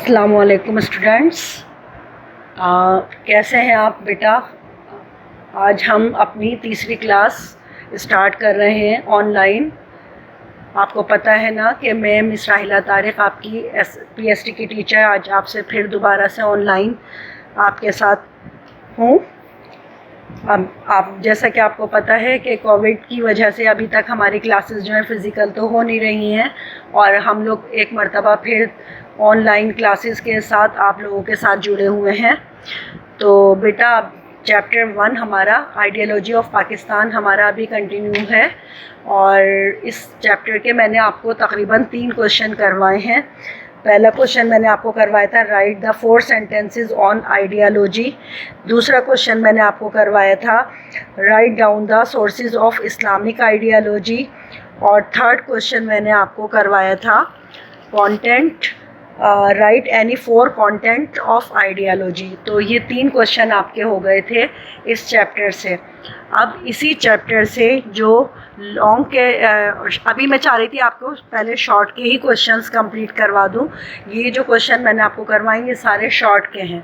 السلام علیکم اسٹوڈینٹس، کیسے ہیں آپ بیٹا؟ آج ہم اپنی تیسری کلاس اسٹارٹ کر رہے ہیں آن لائن۔ آپ کو پتہ ہے نا کہ میں مس راحلہ طارق آپ کی پی ایس ٹی کی ٹیچر آج آپ سے پھر دوبارہ سے آن لائن آپ کے ساتھ ہوں۔ اب جیسا کہ آپ کو پتہ ہے کہ کووڈ کی وجہ سے ابھی تک ہماری کلاسز جو ہیں فزیکل تو ہو نہیں رہی ہیں، اور ہم لوگ ایک مرتبہ پھر آن لائن کلاسز کے ساتھ آپ لوگوں کے ساتھ جڑے ہوئے ہیں۔ تو بیٹا چیپٹر 1 ہمارا آئیڈیالوجی آف پاکستان ہمارا ابھی کنٹینیو ہے، اور اس چیپٹر کے میں نے آپ کو تقریباً 3 کوشچن کروائے ہیں۔ پہلا کوشچن میں نے آپ کو کروایا تھا رائٹ دا 4 sentences آن آئیڈیالوجی۔ دوسرا کوشچن میں نے آپ کو کروایا تھا write down the sources of Islamic ideology, اور تھرڈ کوشچن میں نے آپ کو کروایا تھا content write any 4 content of ideology. تو یہ 3 کوشچن آپ کے ہو گئے تھے اس چیپٹر سے۔ اب اسی چیپٹر سے جو لانگ کے ابھی میں چاہ رہی تھی آپ کو پہلے شارٹ کے ہی کوشچنس کمپلیٹ کروا دوں۔ یہ جو کوشچن میں نے آپ کو کروائیں یہ سارے شارٹ کے ہیں۔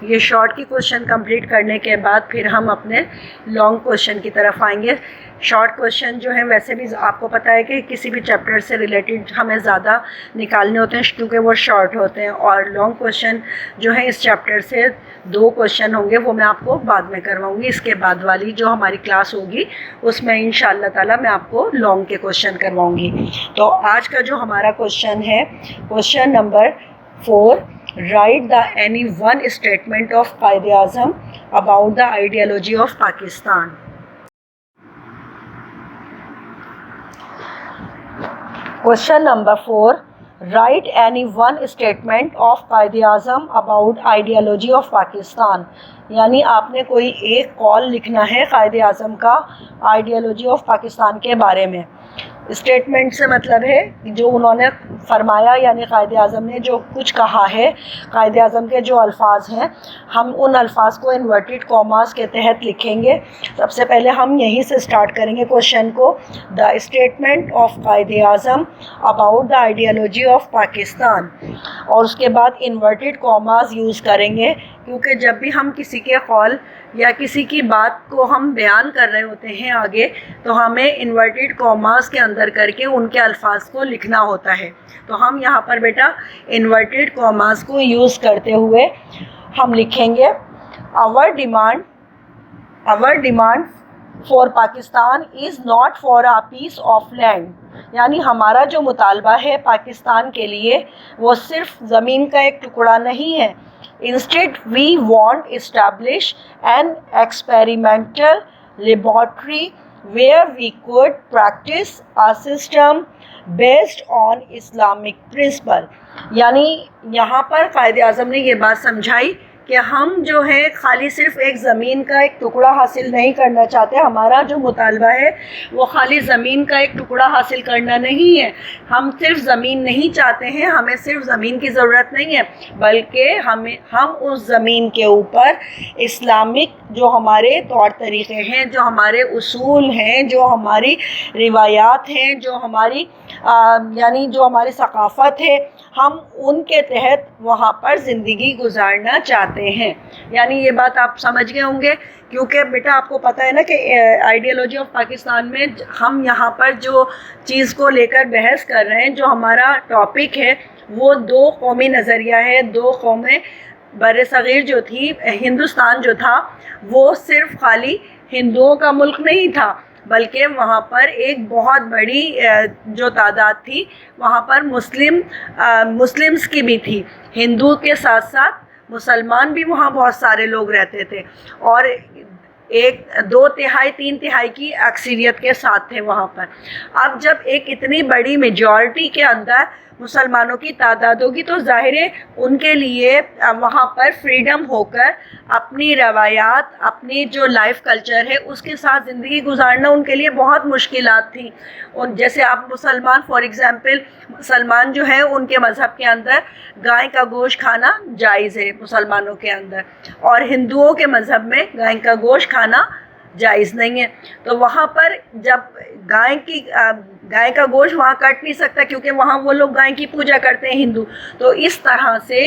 یہ شارٹ کی کوشچن کمپلیٹ کرنے کے بعد پھر ہم اپنے لانگ کوشچن کی طرف آئیں گے۔ شارٹ کوشچن جو ہیں ویسے بھی آپ کو پتہ ہے کہ کسی بھی چیپٹر سے ریلیٹڈ ہمیں زیادہ نکالنے ہوتے ہیں کیونکہ وہ شارٹ ہوتے ہیں، اور لانگ کوشچن جو ہیں اس چیپٹر سے 2 کوشچن ہوں گے، وہ میں آپ کو بعد میں کرواؤں گی۔ اس کے بعد والی جو ہماری کلاس ہوگی اس میں انشاءاللہ تعالیٰ میں آپ کو لانگ کے کوشچن کرواؤں گی۔ تو آج کا جو ہمارا کوشچن ہے question number 4، write the any one statement of Quaid-e-Azam about the ideology of Pakistan. Question number 4, write any one statement of Quaid Azam about ideology of Pakistan. یعنی آپ نے کوئی ایک قول لکھنا ہے قائد اعظم کا آئیڈیالوجی آف پاکستان کے بارے میں۔ اسٹیٹمنٹ سے مطلب ہے جو انہوں نے فرمایا، یعنی قائد اعظم نے جو کچھ کہا ہے، قائد اعظم کے جو الفاظ ہیں ہم ان الفاظ کو انورٹڈ کاماز کے تحت لکھیں گے۔ سب سے پہلے ہم یہیں سے سٹارٹ کریں گے کوشچن کو، دا statement of Quaid-e-Azam about the ideology of Pakistan, اور اس کے بعد انورٹڈ کاماز یوز کریں گے، کیونکہ جب بھی ہم کسی کے قول یا کسی کی بات کو ہم بیان کر رہے ہوتے ہیں آگے، تو ہمیں انورٹڈ کاماز کے اندر کر کے ان کے الفاظ کو لکھنا ہوتا ہے۔ تو ہم یہاں پر بیٹا انورٹڈ کاماز کو یوز کرتے ہوئے ہم لکھیں گے our demand for Pakistan is not for a piece of land۔ یعنی ہمارا جو مطالبہ ہے پاکستان کے لیے وہ صرف زمین کا ایک ٹکڑا نہیں ہے۔ Instead we want establish an experimental laboratory where we could practice a system based on Islamic principle۔ یعنی یہاں پر قائد اعظم نے یہ بات سمجھائی کہ ہم جو ہے خالی صرف ایک زمین کا ایک ٹکڑا حاصل نہیں کرنا چاہتے، ہمارا جو مطالبہ ہے وہ خالی زمین کا ایک ٹکڑا حاصل کرنا نہیں ہے۔ ہم صرف زمین نہیں چاہتے ہیں، ہمیں صرف زمین کی ضرورت نہیں ہے، بلکہ ہم اس زمین کے اوپر اسلامک جو ہمارے طور طریقے ہیں، جو ہمارے اصول ہیں، جو ہماری روایات ہیں، جو ہماری یعنی جو ہماری ثقافت ہے، ہم ان کے تحت وہاں پر زندگی گزارنا چاہتے ہیں۔ یعنی یہ بات آپ سمجھ گئے ہوں گے، کیونکہ بیٹا آپ کو پتہ ہے نا کہ آئیڈیالوجی آف پاکستان میں ہم یہاں پر جو چیز کو لے کر بحث کر رہے ہیں، جو ہمارا ٹاپک ہے وہ 2 قومی نظریہ ہے۔ 2 قومیں بر صغیر جو تھی، ہندوستان جو تھا وہ صرف خالی ہندوؤں کا ملک نہیں تھا، بلکہ وہاں پر ایک بہت بڑی جو تعداد تھی وہاں پر مسلمس کی بھی تھی۔ ہندو کے ساتھ ساتھ مسلمان بھی وہاں بہت سارے لوگ رہتے تھے، اور 2/3 کی اکثریت کے ساتھ تھے وہاں پر۔ اب جب ایک اتنی بڑی میجورٹی کے اندر مسلمانوں کی تعداد ہوگی تو ظاہر ہے ان کے لیے وہاں پر فریڈم ہو کر اپنی روایات، اپنی جو لائف کلچر ہے اس کے ساتھ زندگی گزارنا ان کے لیے بہت مشکلات تھیں۔ جیسے آپ مسلمان فار ایگزامپل مسلمان جو ہیں ان کے مذہب کے اندر گائے کا گوشت کھانا جائز ہے مسلمانوں کے اندر، اور ہندوؤں کے مذہب میں گائے کا گوشت کھانا جائز نہیں ہے۔ تو وہاں پر جب گائے کا گوشت وہاں کٹ نہیں سکتا کیونکہ وہاں وہ لوگ گائے کی پوجا کرتے ہیں ہندو. تو اس طرح سے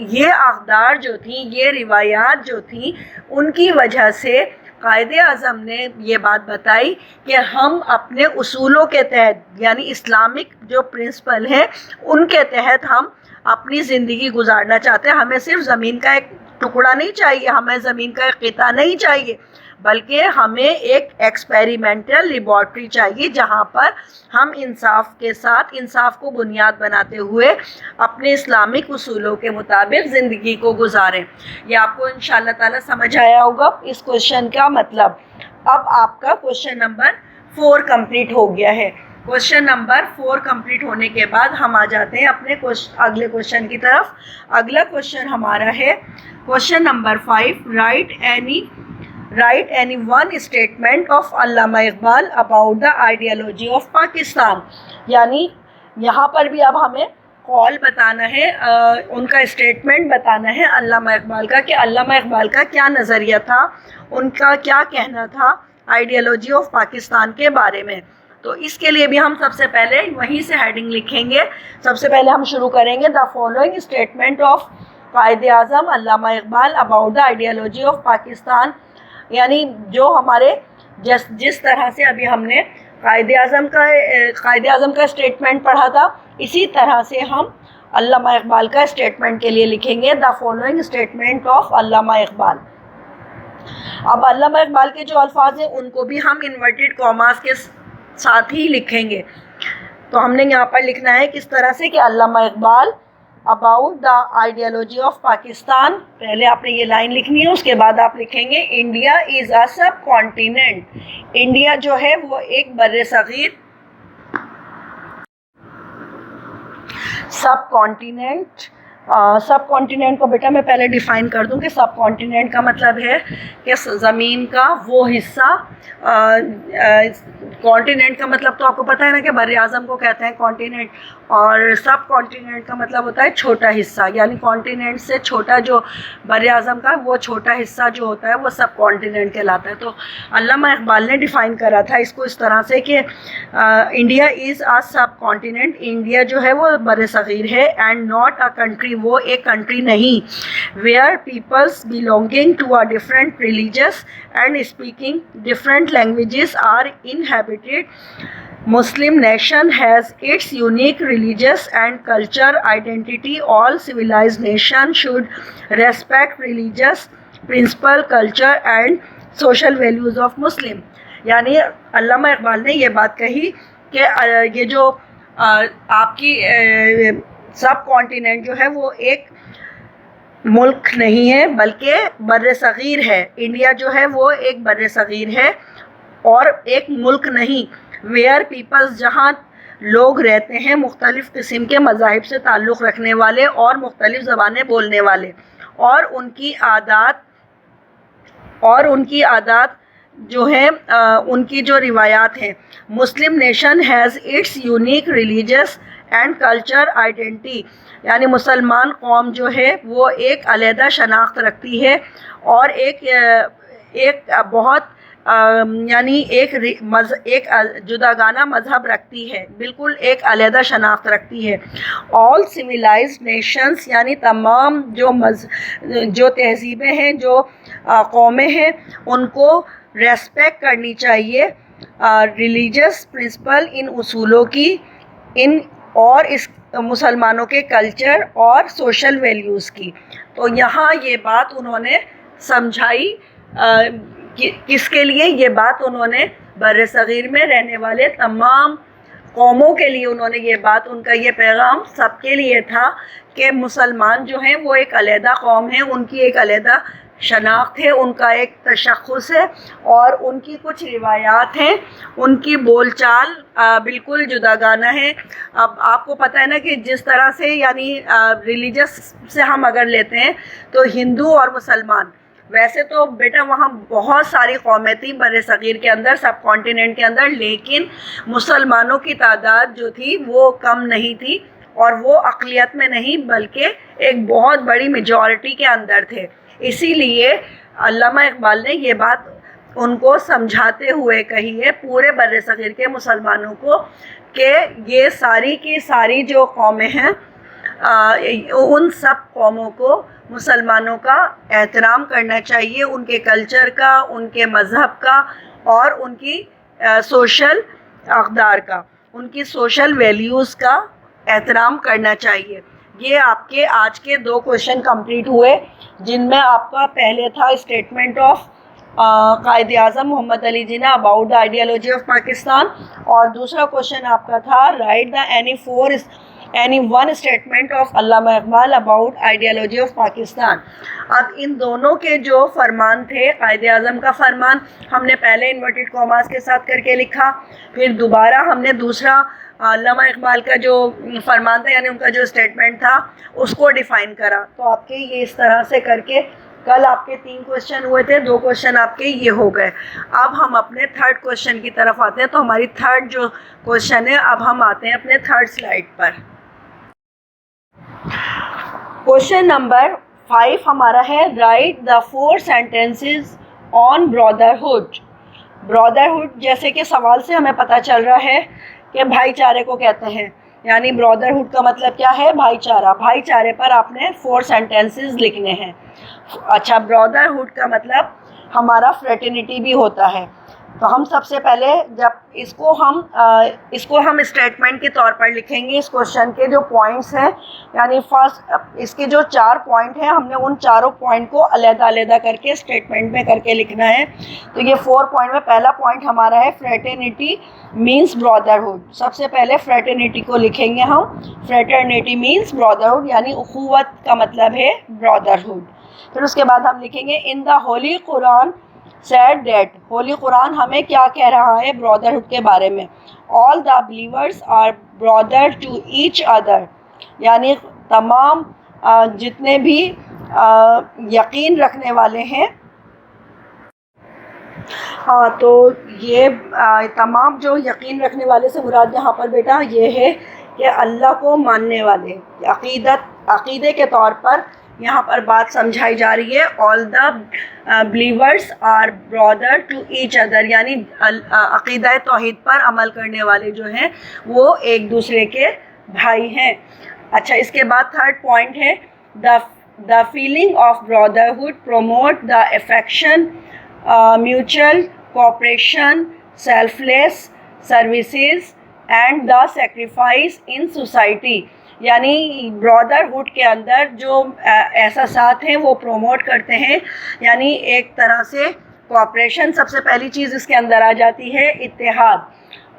یہ اقدار جو تھیں، یہ روایات جو تھیں، ان کی وجہ سے قائد اعظم نے یہ بات بتائی کہ ہم اپنے اصولوں کے تحت، یعنی اسلامک جو پرنسپل ہیں ان کے تحت ہم اپنی زندگی گزارنا چاہتے ہیں. ہمیں صرف زمین کا ایک ٹکڑا نہیں چاہیے، ہمیں زمین کا ایک قطعہ نہیں چاہیے، بلکہ ہمیں ایک ایکسپیریمنٹل لیبارٹری چاہیے جہاں پر ہم انصاف کے ساتھ، انصاف کو بنیاد بناتے ہوئے اپنے اسلامک اصولوں کے مطابق زندگی کو گزاریں. یہ آپ کو انشاءاللہ تعالیٰ سمجھ آیا ہوگا اس کوشچن کا مطلب. اب آپ کا کوشچن نمبر 4 کمپلیٹ ہو گیا ہے. کوشچن نمبر 4 کمپلیٹ ہونے کے بعد ہم آ جاتے ہیں اپنے اگلے کوشچن کی طرف. اگلا کوشچن ہمارا ہے question number 5. Write any one statement of Allama Iqbal about the ideology of Pakistan. یعنی یہاں پر بھی اب ہمیں قول بتانا ہے، ان کا اسٹیٹمنٹ بتانا ہے علامہ اقبال کا، کہ علامہ اقبال کا کیا نظریہ تھا، ان کا کیا کہنا تھا آئیڈیالوجی آف پاکستان کے بارے میں. تو اس کے لیے بھی ہم سب سے پہلے وہیں سے ہیڈنگ لکھیں گے. سب سے پہلے ہم شروع کریں گے the following statement of Quaid Azam Allama Iqbal about the ideology of Pakistan. یعنی جو ہمارے جس طرح سے ابھی ہم نے قائد اعظم کا اسٹیٹمنٹ پڑھا تھا، اسی طرح سے ہم علامہ اقبال کا اسٹیٹمنٹ کے لیے لکھیں گے the following statement of Allama Iqbal. اب علامہ اقبال کے جو الفاظ ہیں ان کو بھی ہم انورٹیڈ کاماز کے ساتھ ہی لکھیں گے. تو ہم نے یہاں پر لکھنا ہے کس طرح سے کہ علامہ Iqbal about the ideology of Pakistan. پہلے آپ نے یہ لائن لکھنی ہے، اس کے بعد آپ لکھیں گے India is a sub continent. India جو ہے وہ ایک بر صغیر سب کانٹیننٹ. سب کانٹیننٹ کو بیٹا میں پہلے ڈیفائن کر دوں کہ سب کانٹیننٹ کا مطلب ہے کہ زمین کا وہ حصہ. کانٹیننٹ کا مطلب تو آپ کو پتہ ہے نا کہ بر اعظم کو کہتے ہیں کانٹیننٹ، اور سب کانٹیننٹ کا مطلب ہوتا ہے چھوٹا حصہ. یعنی کانٹیننٹ سے چھوٹا جو بر اعظم کا وہ چھوٹا حصہ جو ہوتا ہے وہ سب کانٹیننٹ کہلاتا ہے. تو علامہ اقبال نے ڈیفائن کرا تھا اس کو اس طرح سے کہ India is a sub continent. India جو ہے وہ بر صغیر ہے، اینڈ ناٹ اے کنٹری، وہ ایک کنٹری نہیں. Where peoples belonging to a different religious and speaking different languages are inhabited. Muslim nation has its unique religious and culture identity. All civilized nation should respect religious principle, culture and social values of Muslim. یعنی علامہ اقبال نے یہ بات کہی کہ یہ جو آپ کی سب کانٹیننٹ جو ہے وہ ایک ملک نہیں ہے بلکہ بر صغیر ہے. انڈیا جو ہے وہ ایک بر صغیر ہے اور ایک ملک نہیں. ویئر پیپلز، جہاں لوگ رہتے ہیں مختلف قسم کے مذاہب سے تعلق رکھنے والے اور مختلف زبانیں بولنے والے، اور ان کی عادات جو ہیں، ان کی جو روایات ہیں. Muslim nation has its unique religious and culture identity. یعنی مسلمان قوم جو ہے وہ ایک علیحدہ شناخت رکھتی ہے اور ایک بہت یعنی ایک جداگانہ مذہب رکھتی ہے، بالکل ایک علیحدہ شناخت رکھتی ہے. آل سویلائزڈ نیشنز، یعنی تمام جو تہذیبیں ہیں، جو قومیں ہیں، ان کو ریسپیکٹ کرنی چاہیے ریلیجس پرنسپل، ان اصولوں کی، اور اس مسلمانوں کے کلچر اور سوشل ویلیوز کی. تو یہاں یہ بات انہوں نے سمجھائی کس کے لیے؟ یہ بات انہوں نے بر صغیر میں رہنے والے تمام قوموں کے لیے انہوں نے یہ بات، ان کا یہ پیغام سب کے لیے تھا کہ مسلمان جو ہیں وہ ایک علیحدہ قوم ہے، ان کی ایک علیحدہ شناخت ہے، ان کا ایک تشخص ہے، اور ان کی کچھ روایات ہیں، ان کی بول چال بالکل جداگانہ ہے. اب آپ کو پتہ ہے نا کہ جس طرح سے یعنی ریلیجس سے ہم اگر لیتے ہیں تو ہندو اور مسلمان، ویسے تو بیٹا وہاں بہت ساری قومیں تھیں بر صغیر کے اندر، سب کانٹیننٹ کے اندر، لیکن مسلمانوں کی تعداد جو تھی وہ کم نہیں تھی، اور وہ اقلیت میں نہیں بلکہ ایک بہت بڑی میجورٹی کے اندر تھے. اسی لیے علامہ اقبال نے یہ بات ان کو سمجھاتے ہوئے کہیے پورے بر صغیر کے مسلمانوں کو کہ یہ ساری کی ساری جو قومیں ہیں ان سب قوموں کو مسلمانوں کا احترام کرنا چاہیے، ان کے کلچر کا، ان کے مذہب کا اور ان کی سوشل اقدار کا، ان کی سوشل ویلیوز کا احترام کرنا چاہیے۔ یہ آپ کے آج کے 2 کویشچن کمپلیٹ ہوئے، جن میں آپ کا پہلے تھا statement of Quaid-e-Azam Muhammad Ali Jinnah about the ideology of Pakistan, اور دوسرا کویشچن آپ کا تھا write the any one statement of Allama Iqbal about ideology of Pakistan. اب ان دونوں کے جو فرمان تھے، قائد اعظم کا فرمان ہم نے پہلے انورٹڈ کاماز کے ساتھ کر کے لکھا، پھر دوبارہ ہم نے دوسرا علامہ اقبال کا جو فرمان تھا یعنی ان کا جو اسٹیٹمنٹ تھا اس کو ڈیفائن کرا۔ تو آپ کے یہ اس طرح سے کر کے کل آپ کے 3 کویشچن ہوئے تھے، 2 کویشچن آپ کے یہ ہو گئے۔ اب ہم اپنے 3rd کویشچن کی طرف آتے ہیں۔ تو ہماری 3rd جو کویشچن ہے، اب ہم آتے ہیں اپنے 3rd سلائیڈ پر۔ کویشچن نمبر 5 ہمارا ہے رائٹ دا 4 sentences آن برادرہڈ۔ برادرہڈ جیسے کہ سوال سے ہمیں پتہ چل رہا ہے کہ بھائی چارے کو کہتے ہیں، یعنی برادرہڈ کا مطلب کیا ہے؟ بھائی چارہ۔ بھائی چارے پر آپ نے 4 sentences لکھنے ہیں۔ اچھا، برادرہڈ کا مطلب ہمارا فریٹرنیٹی بھی ہوتا ہے۔ تو ہم سب سے پہلے جب اس کو ہم اسٹیٹمنٹ کے طور پر لکھیں گے، اس کویشچن کے جو پوائنٹس ہیں، یعنی فرسٹ اس کے جو 4 پوائنٹ ہیں، ہم نے ان چاروں پوائنٹ کو علیحدہ علیحدہ کر کے اسٹیٹمنٹ میں کر کے لکھنا ہے۔ تو یہ 4 پوائنٹ میں پہلا پوائنٹ ہمارا ہے فریٹرنیٹی مینس برادرہڈ۔ سب سے پہلے فریٹرنیٹی کو لکھیں گے ہم۔ فریٹرنیٹی مینس برادرہڈ، یعنی اخوت کا مطلب ہے برادرہڈ۔ پھر اس کے بعد ہم لکھیں گے ان دا ہولی قرآن said that، ہولی قرآن ہمیں کیا کہہ رہا ہے برادرہڈ کے بارے میں؟ all the believers are brother to each other، یعنی تمام جتنے بھی یقین رکھنے والے ہیں، ہاں تو یہ تمام جو یقین رکھنے والے سے مراد یہاں پر بیٹا یہ ہے کہ اللہ کو ماننے والے، عقیدے کے طور پر یہاں پر بات سمجھائی جا رہی ہے۔ all the believers are brother to each other، یعنی عقیدہ توحید پر عمل کرنے والے جو ہیں وہ ایک دوسرے کے بھائی ہیں۔ اچھا، اس کے بعد 3rd پوائنٹ ہے the feeling of brotherhood promote the affection، mutual cooperation، selfless services and the sacrifice in society، یعنی برادرہڈ کے اندر جو احساسات ہیں وہ پروموٹ کرتے ہیں، یعنی ایک طرح سے کوآپریشن سب سے پہلی چیز اس کے اندر آ جاتی ہے، اتحاد،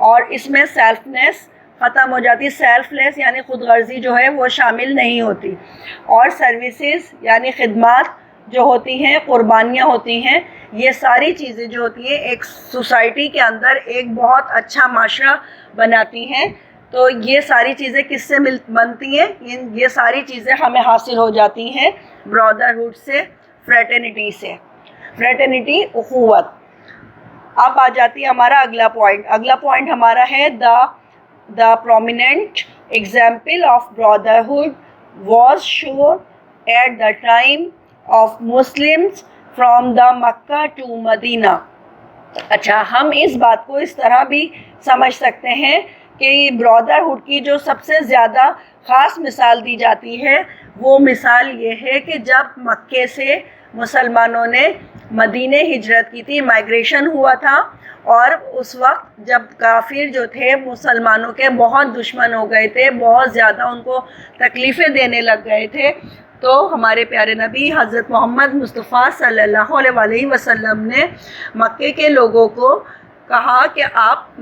اور اس میں سیلفنیس ختم ہو جاتی ہے، سیلف لیس یعنی خود غرضی جو ہے وہ شامل نہیں ہوتی، اور سروسز یعنی خدمات جو ہوتی ہیں، قربانیاں ہوتی ہیں، یہ ساری چیزیں جو ہوتی ہیں ایک سوسائٹی کے اندر ایک بہت اچھا معاشرہ بناتی ہیں۔ تو یہ ساری چیزیں کس سے بنتی ہیں؟ یہ ساری چیزیں ہمیں حاصل ہو جاتی ہیں برادرہڈ سے، فریٹرنیٹی سے۔ فریٹرنیٹی اخوت۔ اب آ جاتی ہے ہمارا اگلا پوائنٹ۔ اگلا پوائنٹ ہمارا ہے the prominent example of brotherhood was shown at the time of Muslims from the Mecca to Medina. اچھا، ہم اس بات کو اس طرح بھی سمجھ سکتے ہیں کہ برادرہڈ کی جو سب سے زیادہ خاص مثال دی جاتی ہے وہ مثال یہ ہے کہ جب مکے سے مسلمانوں نے مدینے ہجرت کی تھی، مائگریشن ہوا تھا، اور اس وقت جب کافر جو تھے مسلمانوں کے بہت دشمن ہو گئے تھے، بہت زیادہ ان کو تکلیفیں دینے لگ گئے تھے، تو ہمارے پیارے نبی حضرت محمد مصطفیٰ صلی اللہ علیہ وسلم نے مکے کے لوگوں کو کہا کہ آپ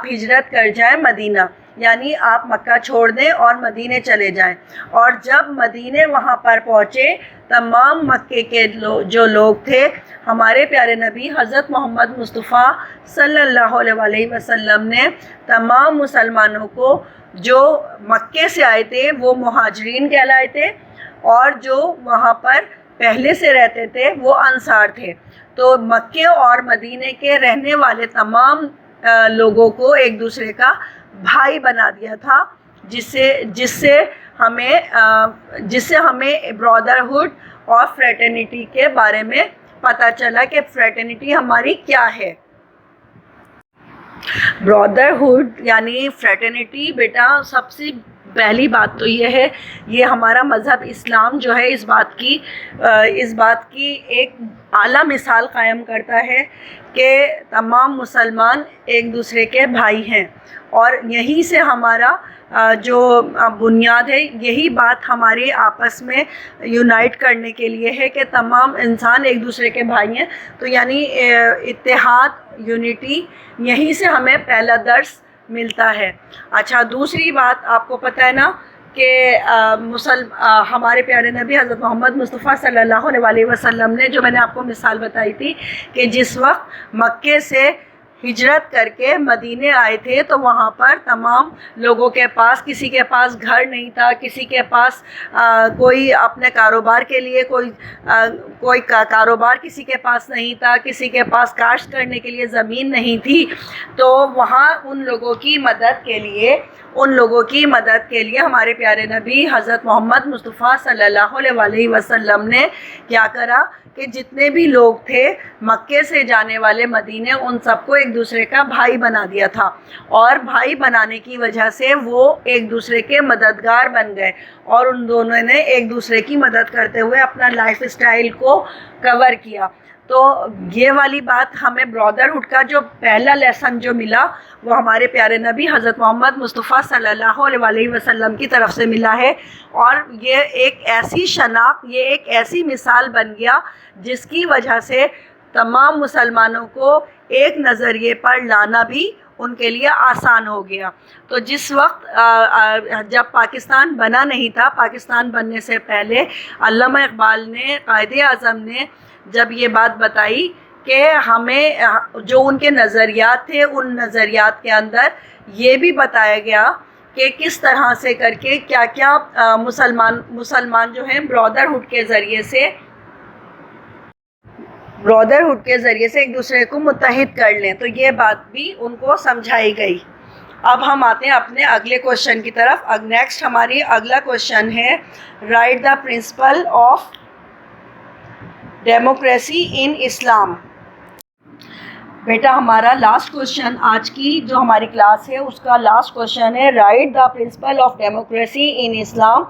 ہجرت کر جائیں مدینہ، یعنی آپ مکہ چھوڑ دیں اور مدینے چلے جائیں۔ اور جب مدینے وہاں پر پہنچے، تمام مکے کے جو لوگ تھے، ہمارے پیارے نبی حضرت محمد مصطفیٰ صلی اللہ علیہ وسلم نے تمام مسلمانوں کو جو مکے سے آئے تھے وہ مہاجرین کہلائے تھے، اور جو وہاں پر پہلے سے رہتے تھے وہ انصار تھے۔ تو مکے اور مدینے کے رہنے والے تمام لوگوں کو ایک دوسرے کا بھائی بنا دیا تھا، جس سے ہمیں برادرہڈ اور فریٹرنیٹی کے بارے میں پتہ چلا کہ فریٹرنٹی ہماری کیا ہے۔ برادرہڈ یعنی فریٹرنٹی بیٹا سب سے پہلی بات تو یہ ہے، یہ ہمارا مذہب اسلام جو ہے اس بات کی ایک اعلیٰ مثال قائم کرتا ہے کہ تمام مسلمان ایک دوسرے کے بھائی ہیں، اور یہیں سے ہمارا جو بنیاد ہے، یہی بات ہمارے آپس میں یونائٹ کرنے کے لیے ہے کہ تمام انسان ایک دوسرے کے بھائی ہیں۔ تو یعنی اتحاد، یونٹی، یہیں سے ہمیں پہلا درس ملتا ہے۔ اچھا، دوسری بات آپ کو پتہ ہے نا کہ ہمارے پیارے نبی حضرت محمد مصطفیٰ صلی اللہ علیہ وسلم نے، جو میں نے آپ کو مثال بتائی تھی کہ جس وقت مکے سے ہجرت کر کے مدینے آئے تھے تو وہاں پر تمام لوگوں کے پاس، کسی کے پاس گھر نہیں تھا، کسی کے پاس کوئی اپنے کاروبار کے لیے کوئی کاروبار کسی کے پاس نہیں تھا، کسی کے پاس کاشت کرنے کے لیے زمین نہیں تھی۔ تو وہاں ان لوگوں کی مدد کے لیے ہمارے پیارے نبی حضرت محمد مصطفیٰ صلی اللہ علیہ وسلم نے کیا کرا کہ جتنے بھی لوگ تھے مکے سے جانے والے مدینے، ان سب کو ایک دوسرے کا بھائی بنا دیا تھا، اور بھائی بنانے کی وجہ سے وہ ایک دوسرے کے مددگار بن گئے، اور ان دونوں نے ایک دوسرے کی مدد کرتے ہوئے اپنا لائف اسٹائل کو کور کیا۔ تو یہ والی بات ہمیں برادرہڈ کا جو پہلا لیسن جو ملا وہ ہمارے پیارے نبی حضرت محمد مصطفیٰ صلی اللہ علیہ وسلم کی طرف سے ملا ہے، اور یہ ایک ایسی شناخت، یہ ایک ایسی مثال بن گیا جس کی وجہ سے تمام مسلمانوں کو ایک نظریے پر لانا بھی ان کے لیے آسان ہو گیا۔ تو جس وقت جب پاکستان بنا نہیں تھا، پاکستان بننے سے پہلے علامہ اقبال نے، قائد اعظم نے جب یہ بات بتائی کہ ہمیں جو ان کے نظریات تھے، ان نظریات کے اندر یہ بھی بتایا گیا کہ کس طرح سے کر کے کیا کیا مسلمان جو ہیں برادرہڈ کے ذریعے سے ایک دوسرے کو متحد کر لیں، تو یہ بات بھی ان کو سمجھائی گئی۔ اب ہم آتے ہیں اپنے اگلے کوشچن کی طرف۔ نیکسٹ ہماری اگلا کوشچن ہے، write the principle of democracy in Islam. بیٹا ہمارا لاسٹ کوشچن، آج کی جو ہماری کلاس ہے اس کا لاسٹ کوشچن ہے، write the principle of democracy in Islam.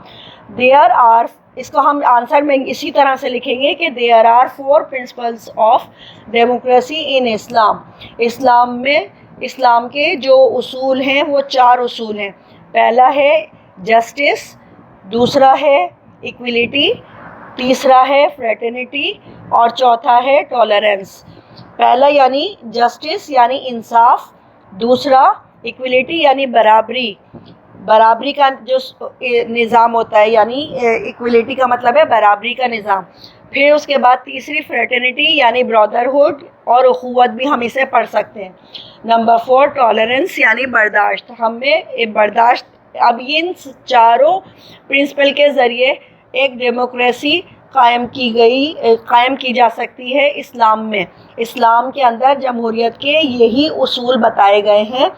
There are, اس کو ہم آنسر میں اسی طرح سے لکھیں گے کہ there are 4 principles of democracy in Islam. اسلام کے جو اصول ہیں وہ 4 اصول ہیں۔ پہلا ہے جسٹس، دوسرا ہے ایکویلٹی، تیسرا ہے فریٹرنٹی، اور چوتھا ہے ٹالرنس۔ پہلا یعنی جسٹس یعنی انصاف، دوسرا ایکویلٹی یعنی برابری کا جو نظام ہوتا ہے، یعنی ایکویلٹی کا مطلب ہے برابری کا نظام۔ پھر اس کے بعد تیسری فریٹرنٹی یعنی برادرہڈ اور اخوت بھی ہم اسے پڑھ سکتے ہیں۔ نمبر 4 ٹالرنس یعنی برداشت، ہمیں برداشت۔ اب ان 4 پرنسپل کے ذریعے ایک ڈیموکریسی قائم کی جا سکتی ہے اسلام میں۔ اسلام کے اندر جمہوریت کے یہی اصول بتائے گئے ہیں،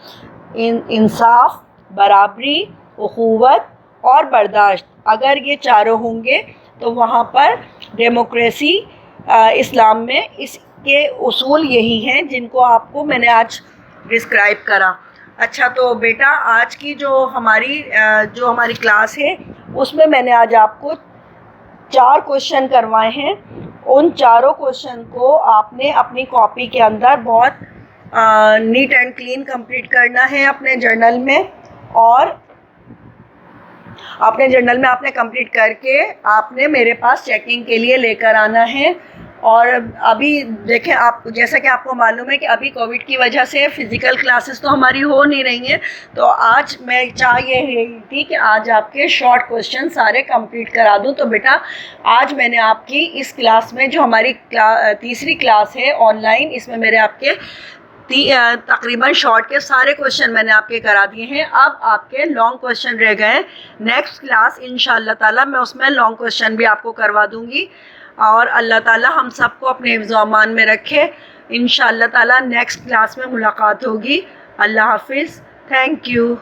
انصاف، برابری، اخوت اور برداشت۔ اگر یہ 4 ہوں گے تو وہاں پر ڈیموکریسی اسلام میں اس کے اصول یہی ہیں جن کو آپ کو میں نے آج ڈسکرائب کرا۔ اچھا، تو بیٹا آج کی جو ہماری کلاس ہے اس میں نے آج آپ کو 4 کوشچن کروائے ہیں۔ ان 4 کوشچن کو آپ نے اپنی کاپی کے اندر بہت نیٹ اینڈ کلین کمپلیٹ کرنا ہے اپنے جرنل میں، اور اپنے جرنل میں آپ نے کمپلیٹ کر کے آپ نے میرے پاس چیکنگ کے لیے لے کر آنا ہے۔ اور ابھی دیکھیں، آپ جیسا کہ آپ کو معلوم ہے کہ ابھی کووڈ کی وجہ سے فزیکل کلاسز تو ہماری ہو نہیں رہی ہیں، تو آج میں چاہ یہ رہی تھی کہ آج آپ کے شارٹ کوشچن سارے کمپلیٹ کرا دوں۔ تو بیٹا آج میں نے آپ کی اس کلاس میں، جو ہماری تیسری کلاس ہے آن لائن، اس میں میرے آپ کے تقریباً شارٹ کے سارے کوشچن میں نے آپ کے کرا دیے ہیں۔ اب آپ کے لانگ کوشچن رہ گئے۔ نیکسٹ کلاس انشاءاللہ تعالیٰ میں اس میں لانگ کوشچن بھی آپ کو کروا دوں گی، اور اللہ تعالیٰ ہم سب کو اپنے حفظ و امان میں رکھے۔ انشاءاللہ تعالیٰ نیکسٹ کلاس میں ملاقات ہوگی۔ اللہ حافظ، تھینک یو۔